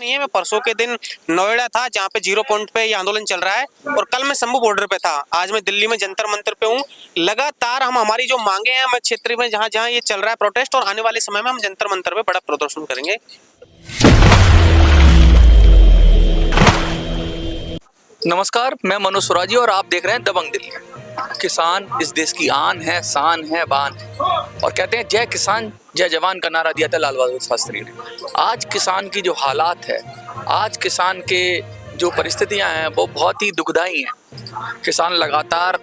नहीं है। मैं परसों के दिन नोएडा था जहाँ पे 0 पॉइंट पे ये आंदोलन चल रहा है और कल मैं शंभू बॉर्डर पे था। आज मैं दिल्ली में जंतर मंतर पे हूँ। लगातार हम हमारी जो मांगे हैं हमारे क्षेत्र में जहाँ जहाँ ये चल रहा है प्रोटेस्ट, और आने वाले समय में हम जंतर मंतर पे बड़ा प्रदर्शन करेंगे। नमस्कार, मैं मनोज सुराजी और आप देख रहे हैं दबंग दिल्ली। किसान इस देश की आन है, शान है, बान है। और कहते हैं जय किसान जय जवान का नारा दिया था लाल बहादुर शास्त्री ने। आज किसान की जो हालात है, आज किसान के जो परिस्थितियां हैं वो बहुत ही दुखदाई हैं। किसान लगातार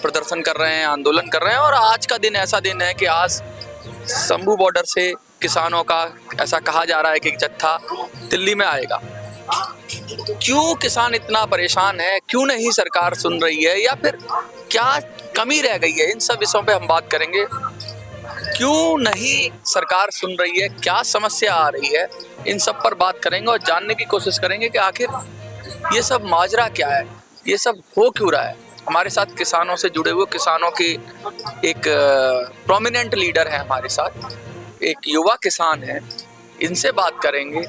प्रदर्शन कर रहे हैं, आंदोलन कर रहे हैं और आज का दिन ऐसा दिन है कि आज शंभू बॉर्डर से किसानों का ऐसा कहा जा रहा है कि जत्था दिल्ली में आएगा। क्यों किसान इतना परेशान है, क्यों नहीं सरकार सुन रही है, या फिर क्या कमी रह गई है, इन सब विषयों पे हम बात करेंगे। क्यों नहीं सरकार सुन रही है, क्या समस्या आ रही है, इन सब पर बात करेंगे और जानने की कोशिश करेंगे कि आखिर ये सब माजरा क्या है, ये सब हो क्यों रहा है। हमारे साथ किसानों से जुड़े हुए, किसानों की एक प्रोमिनेंट लीडर है हमारे साथ, एक युवा किसान है। इनसे बात करेंगे,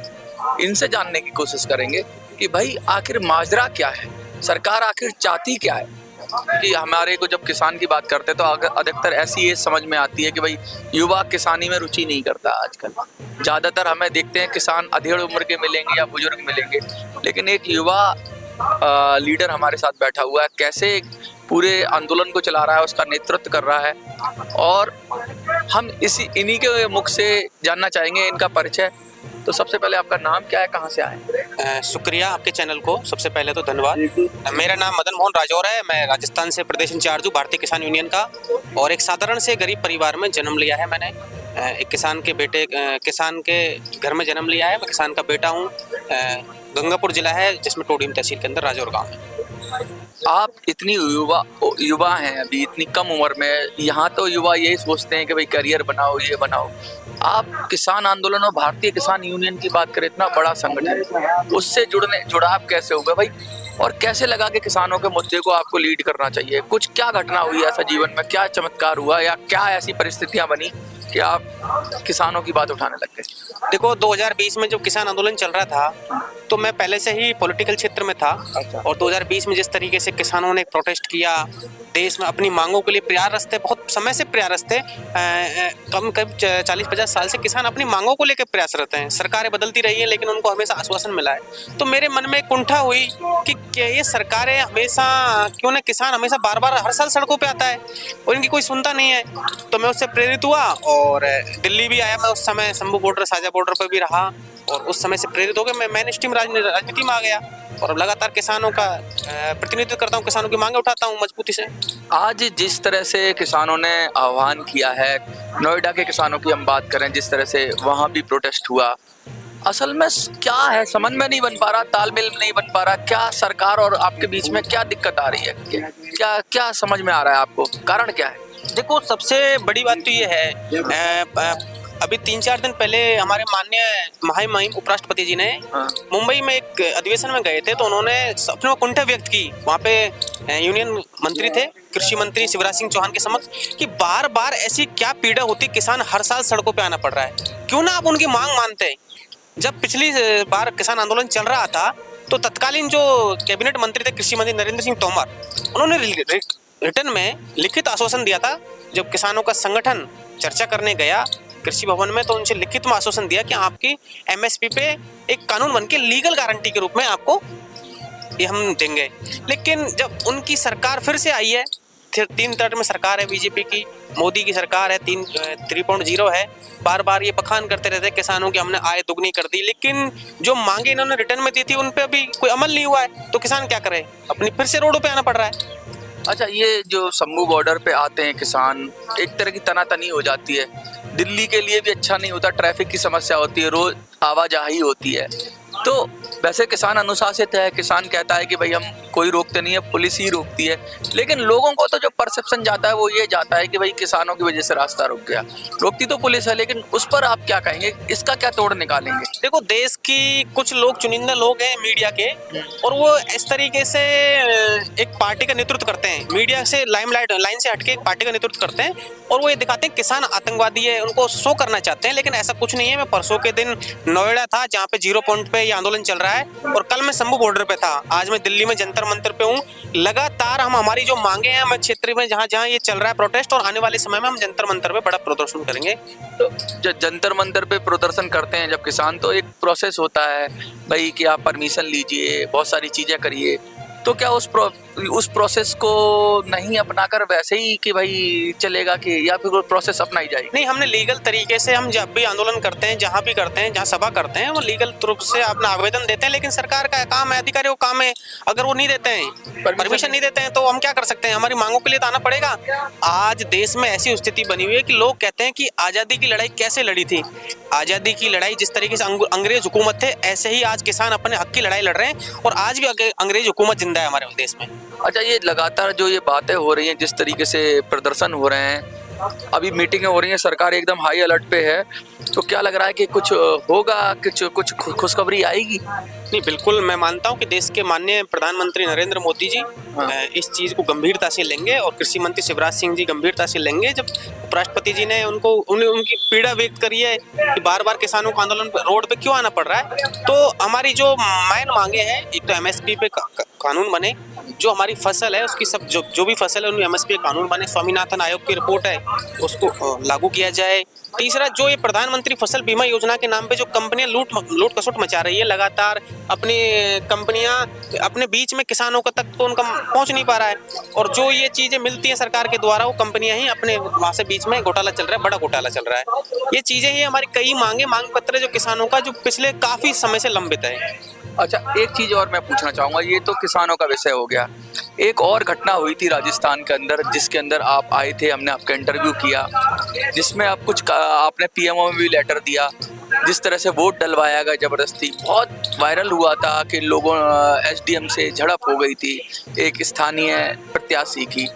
इनसे जानने की कोशिश करेंगे कि भाई आखिर माजरा क्या है, सरकार आखिर चाहती क्या है। कि हमारे को जब किसान की बात करते हैं तो अधिकतर ऐसी ये समझ में आती है कि भाई युवा किसानी में रुचि नहीं करता आजकल। ज़्यादातर हमें देखते हैं किसान अधेड़ उम्र के मिलेंगे या बुजुर्ग मिलेंगे, लेकिन एक युवा लीडर हमारे साथ बैठा हुआ है, कैसे पूरे आंदोलन को चला रहा है, उसका नेतृत्व कर रहा है। और हम इन्हीं के मुख से जानना चाहेंगे इनका परिचय। तो सबसे पहले आपका नाम क्या है, कहाँ से आए? शुक्रिया आपके चैनल को, सबसे पहले तो धन्यवाद। मेरा नाम मदन मोहन राजौरा है। मैं राजस्थान से प्रदेश इंचार्ज हूँ भारतीय किसान यूनियन का, और एक साधारण से गरीब परिवार में जन्म लिया है मैंने। एक किसान के बेटे, किसान के घर में जन्म लिया है। मैं किसान का बेटा हूँ। गंगापुर जिला है जिसमें टोडीम तहसील के अंदर राजौर गाँव है। आप इतनी युवा हैं अभी, इतनी कम उम्र में। यहाँ तो युवा यही सोचते हैं कि भाई करियर बनाओ, ये बनाओ। आप किसान आंदोलन और भारतीय किसान यूनियन की बात करें, इतना बड़ा संगठन, उससे जुड़ाव कैसे होगा भाई, और कैसे लगा कि किसानों के मुद्दे को आपको लीड करना चाहिए? कुछ क्या घटना हुई ऐसा जीवन में, क्या चमत्कार हुआ, या क्या ऐसी परिस्थितियां बनी कि आप किसानों की बात उठाने लग गए? देखो, 2020 में जब किसान आंदोलन चल रहा था तो मैं पहले से ही पॉलिटिकल क्षेत्र में था। अच्छा। और 2020 में जिस तरीके से किसानों ने प्रोटेस्ट किया, देश में अपनी मांगों के लिए प्रयासरत थे, बहुत समय से प्रयासरत थे। कम 40-50 साल से किसान अपनी मांगों को लेकर प्रयासरत हैं। सरकारें बदलती रही हैं लेकिन उनको हमेशा आश्वासन मिला है। तो मेरे मन में कुंठा हुई कि क्या ये सरकारें हमेशा, क्यों ना किसान हमेशा बार बार हर साल सड़कों पर आता है और इनकी कोई सुनता नहीं है। तो मैं उससे प्रेरित हुआ और दिल्ली भी आया। मैं उस समय शंभू बॉर्डर, साझा बॉर्डर पर भी रहा, और उस समय से प्रेरित होकर मैं मेन स्ट्रीम राजनीति में आ गया और अब लगातार किसानों का प्रतिनिधित्व करता हूँ, किसानों की मांगे उठाता हूँ मजबूती से। आज जिस तरह से किसानों ने आह्वान किया है, नोएडा के किसानों की हम बात करें, जिस तरह से वहाँ भी प्रोटेस्ट हुआ, असल में क्या है समझ में नहीं बन पा रहा, तालमेल नहीं बन पा रहा। क्या सरकार और आपके बीच में क्या दिक्कत आ रही है, क्या क्या समझ में आ रहा है आपको, कारण क्या है? देखो, सबसे बड़ी बात तो ये है, अभी 3-4 दिन पहले हमारे माननीय महामहिम उपराष्ट्रपति जी ने मुंबई में एक अधिवेशन में गए थे, तो उन्होंने अपने कुंठा व्यक्त की। वहाँ पे यूनियन मंत्री थे, कृषि मंत्री शिवराज सिंह चौहान के समक्ष, कि बार बार ऐसी क्या पीड़ा होती, किसान हर साल सड़कों पे आना पड़ रहा है, क्यों ना आप उनकी मांग मानते हैं। जब पिछली बार किसान आंदोलन चल रहा था तो तत्कालीन जो कैबिनेट मंत्री थे, कृषि मंत्री नरेंद्र सिंह तोमर, उन्होंने रिटर्न में लिखित आश्वासन दिया था। जब किसानों का संगठन चर्चा करने गया कृषि भवन में, तो उनसे लिखित में आश्वासन दिया कि आपकी एमएसपी पे एक कानून बनके लीगल गारंटी के रूप में आपको ये हम देंगे। लेकिन जब उनकी सरकार फिर से आई है, 3 टर्म में सरकार है बीजेपी की, मोदी की सरकार है, 3.0 है, बार बार ये बखान करते रहते हैं किसानों की हमने आय दुगनी कर दी, लेकिन जो मांगे इन्होंने रिटर्न में दी थी उन पे अभी कोई अमल नहीं हुआ है। तो किसान क्या करे, अपनी फिर से रोडों पे आना पड़ रहा है। अच्छा, ये जो शंभू बॉर्डर पे आते हैं किसान, एक तरह की तनातनी हो जाती है। दिल्ली के लिए भी अच्छा नहीं होता, ट्रैफिक की समस्या होती है, रोज आवाजाही होती है। तो वैसे किसान अनुशासित है, किसान कहता है कि भाई हम कोई रोकते नहीं है, पुलिस ही रोकती है। लेकिन लोगों को तो जो परसेप्शन जाता है वो ये जाता है कि भाई किसानों की वजह से रास्ता रुक गया, रोकती तो पुलिस है। लेकिन उस पर आप क्या कहेंगे, इसका क्या तोड़ निकालेंगे? देखो, देश की कुछ लोग, चुनिंदा लोग हैं मीडिया के, और वो इस तरीके से एक पार्टी का नेतृत्व करते हैं, मीडिया से लाइन से हटके एक पार्टी का नेतृत्व करते हैं, और वो ये दिखाते हैं किसान आतंकवादी है, उनको शो करना चाहते हैं। लेकिन ऐसा कुछ नहीं है। मैं परसों के दिन नोएडा था जहाँ पे 0 पॉइंट पे ये आंदोलन चल रहा है और कल मैं शंभू बॉर्डर पे था, आज मैं दिल्ली में जंतर मंतर पे हूँ। लगातार हम हमारी जो मांगे हैं, मैं क्षेत्र में जहाँ जहाँ ये चल रहा है प्रोटेस्ट, और आने वाले समय में हम जंतर मंतर पे बड़ा प्रदर्शन करेंगे। तो जब जंतर मंतर पे प्रदर्शन करते हैं जब किसान, तो एक प्रोसेस होता है भाई कि आप परमिशन लीजिए, बहुत सारी चीजें करिए, तो क्या उस प्रोसेस को नहीं अपनाकर वैसे ही कि भाई चलेगा कि, या फिर वो प्रोसेस अपनाई जाएगी? नहीं, हमने लीगल तरीके से, हम जब भी आंदोलन करते हैं, जहाँ भी करते हैं, जहाँ सभा करते हैं, वो लीगल रूप से अपना आवेदन देते हैं। लेकिन सरकार का काम है, अधिकारियों का काम है, अगर वो नहीं देते हैं, परमिशन नहीं देते हैं, तो हम क्या कर सकते हैं? हमारी मांगों के लिए तो आना पड़ेगा। आज देश में ऐसी स्थिति बनी हुई है कि लोग कहते हैं कि आज़ादी की लड़ाई कैसे लड़ी थी। आज़ादी की लड़ाई जिस तरीके से अंग्रेज हुकूमत थे, ऐसे ही आज किसान अपने हक की लड़ाई लड़ रहे हैं, और आज भी अंग्रेज हुकूमत जिंदा है हमारे देश में। अच्छा, ये लगातार जो ये बातें हो रही हैं, जिस तरीके से प्रदर्शन हो रहे हैं, अभी मीटिंगें हो रही हैं, सरकार एकदम हाई अलर्ट पे है, तो क्या लग रहा है कि कुछ होगा, कुछ खुशखबरी आएगी? नहीं, बिल्कुल मैं मानता हूं कि देश के माननीय प्रधानमंत्री नरेंद्र मोदी जी इस चीज़ को गंभीरता से लेंगे, और कृषि मंत्री शिवराज सिंह जी गंभीरता से लेंगे। जब उपराष्ट्रपति जी ने उनकी पीड़ा व्यक्त करी है कि बार बार किसानों को आंदोलन रोड पे क्यों आना पड़ रहा है, तो हमारी जो मेन मांगे हैं, एक तो एमएसपी पे कानून बने, जो हमारी फसल है उसकी सब जो भी फसल है उनमें एमएसपी कानून बने, स्वामीनाथन आयोग की रिपोर्ट है उसको लागू किया जाए। तीसरा, जो ये प्रधानमंत्री फसल बीमा योजना के नाम पे जो कंपनियां लूट खसोट मचा रही है, लगातार अपनी कंपनियां अपने बीच में किसानों को तक तो उनका पहुंच नहीं पा रहा है, और जो ये चीजें मिलती हैं सरकार के द्वारा, वो कंपनियां ही अपने वहां से बीच में घोटाला चल रहा है, बड़ा घोटाला चल रहा है। ये चीजें, ये हमारी कई मांग पत्र जो किसानों का जो पिछले काफी समय से लंबित है। अच्छा, एक चीज और मैं पूछना चाहूंगा, ये तो किसानों का विषय हो गया, एक और घटना हुई थी राजस्थान के अंदर, जिसके अंदर आप आए थे, हमने आपका इंटरव्यू किया, जिसमें आपने पीएमओ में भी लेटर दिया, जिस तरह से वोट डलवाया गया जबरदस्ती, बहुत वायरल हुआ था कि लोगों एसडीएम से झड़प हो गई थी एक स्थानीय प्रत्याशी की,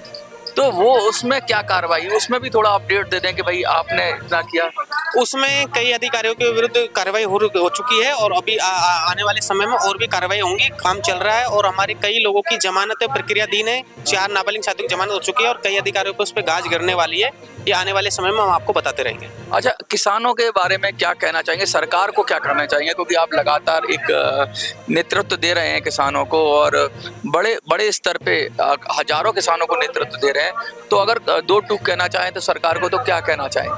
तो वो उसमें क्या कार्रवाई, उसमें भी थोड़ा अपडेट दे दें कि भाई आपने इतना किया। उसमें कई अधिकारियों के विरुद्ध कार्रवाई हो चुकी है, और अभी आने वाले समय में और भी कार्रवाई होंगी, काम चल रहा है, और हमारे कई लोगों की जमानत प्रक्रियाधीन है, 4 नाबालिग छात्रों की जमानत हो चुकी है, और कई अधिकारियों को उस पर गाज गिरने वाली है। ये आने वाले समय में हम आपको बताते रहेंगे। अच्छा, किसानों के बारे में क्या कहना चाहेंगे, सरकार को क्या करना चाहिए, क्योंकि आप लगातार एक नेतृत्व दे रहे हैं किसानों को, और बड़े स्तर पे हजारों किसानों को नेतृत्व दे रहे हैं, तो अगर 2 टूक कहना चाहें तो सरकार को, तो क्या कहना चाहें?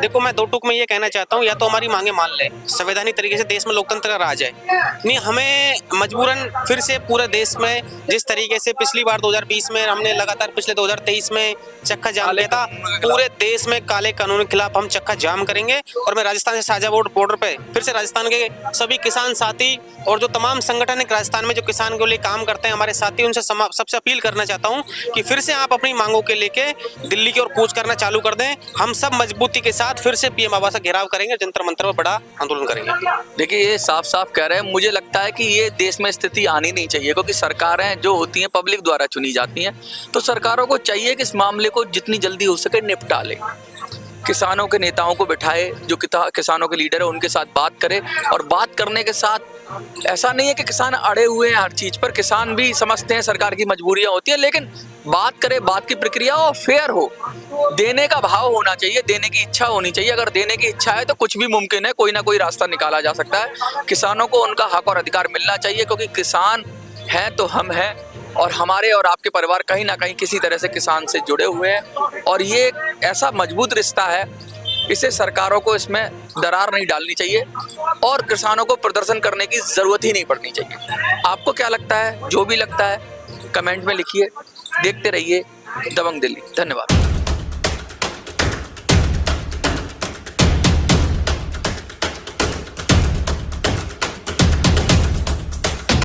देखो, मैं 2 टूक में ये कहना चाहता हूँ, या तो हमारी मांगे मान ले, संवैधानिक तरीके से देश में लोकतंत्र का राज है, नहीं हमें मजबूरन फिर से पूरे देश में, जिस तरीके से पिछली बार 2020 में हमने लगातार, पिछले 2023 में चक्का जाम लिया था, पूरे देश में काले कानून के खिलाफ हम चक्का जाम करेंगे। और मैं राजस्थान से साझा बॉर्डर पे फिर से राजस्थान के सभी किसान साथी और जो तमाम संगठन है राजस्थान में जो किसान के लिए काम करते हैं हमारे साथी, उनसे सबसे अपील करना चाहता हूं कि फिर से आप अपनी मांगों के लेके दिल्ली की ओर कूच करना चालू कर दें। हम सब मजबूती के साथ फिर से पीएम आवास का घेराव करेंगे, जंतर मंतर पर बड़ा आंदोलन करेंगे। देखिए, ये साफ साफ कह रहे हैं, मुझे लगता है कि ये देश में स्थिति आनी नहीं चाहिए, क्योंकि सरकारें जो होती हैं पब्लिक द्वारा चुनी जाती हैं, तो सरकारों को चाहिए कि इस मामले को जितनी जल्दी हो सके निपटा ले, किसानों के नेताओं को बिठाए, जो किसानों के लीडर है उनके साथ बात करे, और बात करने के साथ ऐसा नहीं है कि किसान अड़े हुए हैं हर चीज पर, किसान भी समझते हैं सरकार की मजबूरियां होती है, लेकिन बात करे, बात की प्रक्रिया और फेयर हो, देने का भाव होना चाहिए, देने की इच्छा होनी चाहिए। अगर देने की इच्छा है तो कुछ भी मुमकिन है, कोई ना कोई रास्ता निकाला जा सकता है। किसानों को उनका हक और अधिकार मिलना चाहिए, क्योंकि किसान हैं तो हम हैं, और हमारे और आपके परिवार कहीं ना कहीं किसी तरह से किसान से जुड़े हुए हैं, और ये ऐसा मजबूत रिश्ता है, इसे सरकारों को इसमें दरार नहीं डालनी चाहिए, और किसानों को प्रदर्शन करने की जरूरत ही नहीं पड़नी चाहिए। आपको क्या लगता है? जो भी लगता है कमेंट में लिखिए। देखते रहिए दबंग दिल्ली। धन्यवाद।